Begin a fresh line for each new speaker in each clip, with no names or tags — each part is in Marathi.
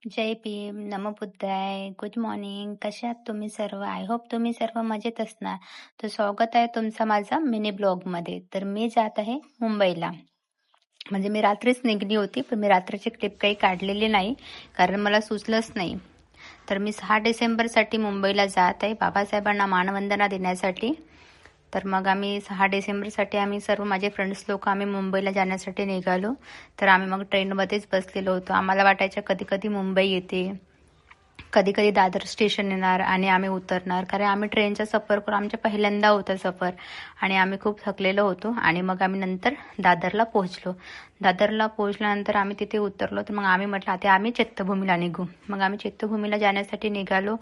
जय भीम, नमो बुद्धाय, गुड मॉर्निंग. कसे आहात तुम्ही सर्व? आय होप तुम्ही सर्व मजेत असणार. तर स्वागत आहे तुमचं माझा मिनी ब्लॉगमध्ये. तर मी जात आहे मुंबईला. म्हणजे मी रात्रीच निघली होती, पण मी रात्रीची क्लिप काही काढलेली नाही, कारण मला सुचलंच नाही. तर मी 6 डिसेंबरसाठी मुंबईला जात आहे, बाबासाहेबांना मानवंदना देण्यासाठी. तर मग आम्ही 6 डिसेंबरसाठी आम्ही सर्व माझे फ्रेंड्स लोक आम्ही मुंबईला जाण्यासाठी निघालो. तर आम्ही मग ट्रेनमध्येच बसलेलो होतो. आम्हाला वाटायचं कधी कधी मुंबई येते, कधी कधी दादर स्टेशन येणार आणि आम्ही उतरणार, कारण आम्ही ट्रेनचा सफर करून आमच्या पहिल्यांदा होता सफर आणि आम्ही खूप थकलेलो होतो. आणि मग आम्ही नंतर दादरला पोहोचलो. दादरला पोहोचल्यानंतर आम्ही तिथे उतरलो. तर मग आम्ही म्हटलं आता आम्ही चैत्यभूमीला निघू. मग आम्ही चैत्यभूमीला जाण्यासाठी निघालो.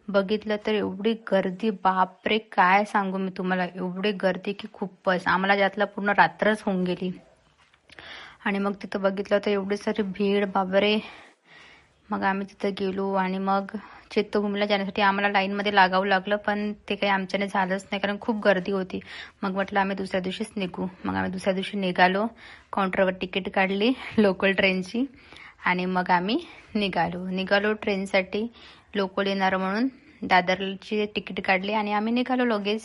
बघितलं तर एवढी गर्दी, बापरे काय सांगू मी तुम्हाला, एवढी गर्दी की खूपच, आम्हाला त्यातला पूर्ण रात्रच होऊन गेली. आणि मग तिथं बघितलं तर एवढी सारी भीड, बापरे. मग आम्ही तिथं गेलो आणि मग चैत्यभूमीला जाण्यासाठी आम्हाला लाईनमध्ये लागावं लागलं, पण ते काही आमच्याने झालंच नाही, कारण खूप गर्दी होती. मग म्हटलं आम्ही दुसऱ्या दिवशीच निघू. मग आम्ही दुसऱ्या दिवशी निघालो, काउंटरवर तिकीट काढली लोकल ट्रेनची आणि मग आम्ही निघालो ट्रेनसाठी. लोकल येणार म्हणून दादरची तिकीट काढली आणि आम्ही निघालो लगेच.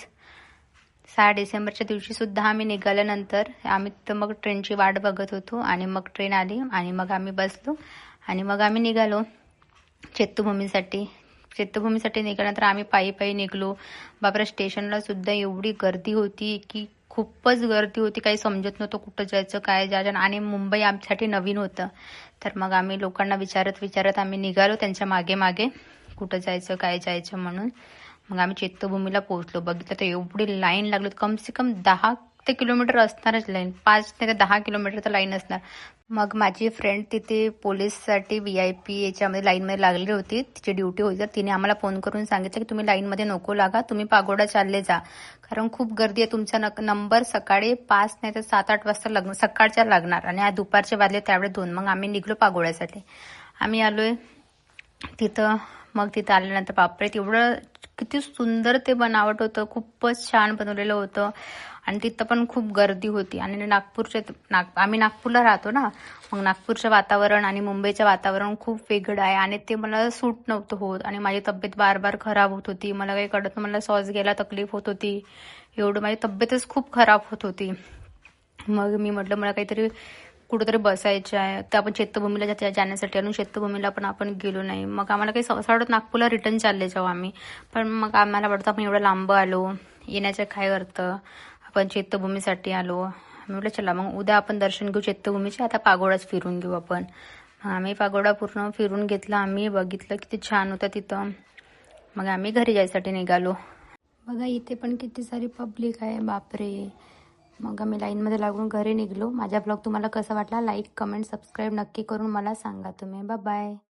6 डिसेंबरच्या दिवशी सुद्धा आम्ही निघाल्यानंतर आम्ही तर मग ट्रेनची वाट बघत होतो आणि मग ट्रेन आली आणि मग आम्ही बसलो आणि मग आम्ही निघालो चैत्यभूमीसाठी. चैत्यभूमीसाठी निघाल्यानंतर आम्ही पायी पायी निघलो. बापरे, स्टेशनला सुद्धा एवढी गर्दी होती की खूपच गर्दी होती, काही समजत नव्हतं कुठं जायचं काय जायचं. आणि मुंबई आमच्यासाठी नवीन होतं. तर मग आम्ही लोकांना विचारत आम्ही निघालो त्यांच्या मागे मागे, कुठं जायचं काय जायचं म्हणून. मग आम्ही चैत्यभूमीला पोहोचलो. बघितलं तर एवढी लाईन लागली, कम से कम 10 ते किलोमीटर असणारच लाईन, 5 ते 10 किलोमीटर तर लाईन असणार. मग माझी फ्रेंड तिथे पोलीससाठी VIP याच्यामध्ये लाईनमध्ये लागली होती, तिची ड्युटी होती. तर तिने आम्हाला फोन करून सांगितलं की तुम्ही लाईनमध्ये नको लागा, तुम्ही पागोडा चालले जा, कारण खूप गर्दी आहे. तुमचा नंबर सकाळी 5 नाही तर 7-8 वाजता सकाळच्या लागणार आणि आज दुपारचे वाजले त्यावेळेस 2. मग आम्ही निघलो पागोड्यासाठी. आम्ही आलोय तिथं. मग तिथं आल्यानंतर बापरे, तेवढं किती सुंदर ते बनावट होतं, खूपच छान बनवलेलं होतं. आणि तिथं पण खूप गर्दी होती. आणि आम्ही नागपूरला राहतो ना, मग नागपूरचं वातावरण आणि मुंबईचं वातावरण खूप वेगळं आहे आणि ते मला सूट नव्हतं होत. आणि माझी तब्येत बार बार खराब होत होती, मला काही कळत नाही, मला श्वास घ्यायला तकलीफ होत होती, एवढं माझी तब्येतच खूप खराब होत होती. मग मी म्हटलं मला काहीतरी कुठेतरी बसायचं आहे. तर आपण चैत्यभूमीला जाण्यासाठी आणि चैत्यभूमीला पण आपण गेलो नाही. मग आम्हाला काही असं वाटत नागपूरला रिटर्न चालले जाऊ आम्ही. पण मग आम्हाला वाटतं आपण एवढं लांब आलो, येण्याचं काय अर्थ, आपण चैत्यभूमीसाठी आलो. म्हटलं चला मग उद्या आपण दर्शन घेऊ चैत्यभूमीचे, आता पागोडाच फिरून घेऊ आपण. आम्ही पागोडा पूर्ण फिरून घेतला. आम्ही बघितलं किती छान होतं तिथं. मग आम्ही घरी जायसाठी निघालो. बघा इथे पण किती सारी पब्लिक आहे, बापरे. मग आम्ही लाईनमध्ये लागून घरी निघलो. माझा ब्लॉग तुम्हाला कसा वाटला, लाईक कमेंट सबस्क्राईब नक्की करून मला सांगा तुम्ही. Bye bye.